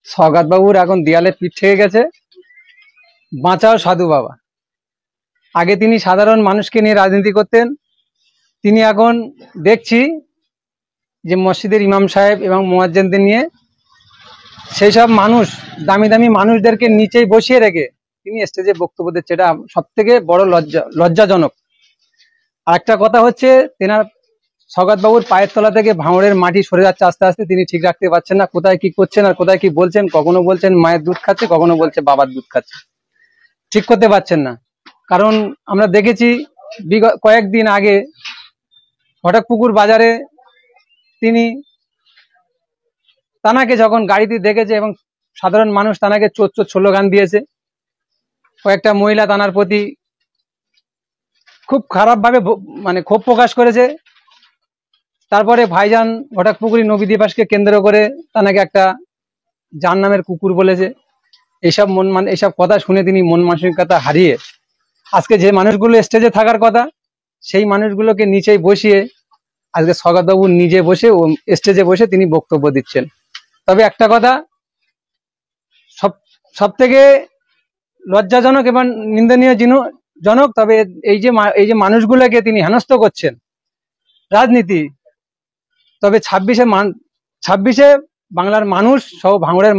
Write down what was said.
সওগাত বাবুর এখন দেয়ালে পিঠ থেকে গেছে। বাঁচাও সাধু বাবা। আগে তিনি সাধারণ মানুষকে নিয়ে রাজনীতি করতেন, তিনি এখন দেখছি যে মসজিদের ইমাম সাহেব এবং মুয়াজ্জিনদের নিয়ে সেই সব মানুষ, দামি দামি মানুষদেরকে নিচেই বসিয়ে রেখে তিনি স্টেজে বক্তব্য দিচ্ছে। এটা সব থেকে বড় লজ্জাজনক। আর একটা কথা হচ্ছে, তেনার সওগাত বাবুর পায়ের তলা থেকে ভাঙড়ের মাটি সরে যাচ্ছে আস্তে আস্তে। তিনি ঠিক রাখতে পারছেন না কোথায় কি করছেন আর কোথায় কি বলছেন। কখনো বলছেন মায়ের দুধ খাচ্ছে, কখনো বলছে বাবার দুধ খাচ্ছে, ঠিক করতে পারছেন না। কারণ আমরা দেখেছি কয়েকদিন আগে ঘটকপুকুর বাজারে তিনি তানাকে যখন গাড়িতে দেখেছে এবং সাধারণ মানুষ তানাকে চোর চোর স্লোগান দিয়েছে, কয়েকটা মহিলা তানার প্রতি খুব খারাপভাবে মানে ক্ষোভ প্রকাশ করেছে। তারপরে ভাইজান ঘটকপুকুরি নবী দিবসকে কেন্দ্র করে তানাকে একটা জাহান্নামের কুকুর বলেছে। এইসব কথা শুনে তিনি মন মানসিকতা হারিয়ে আজকে যে মানুষগুলো স্টেজে থাকার কথা সেই মানুষগুলোকে নিচেই বসিয়ে আজকে সওগাত বাবু নিজে বসে স্টেজে বসে তিনি বক্তব্য দিচ্ছেন। তবে একটা কথা, সব থেকে লজ্জাজনক এবং নিন্দনীয় জনক, তবে এই যে মানুষগুলোকে তিনি হেনস্থ করছেন রাজনীতি, তবে 26-এ বাংলার মানুষ সহ ভাঙড়ের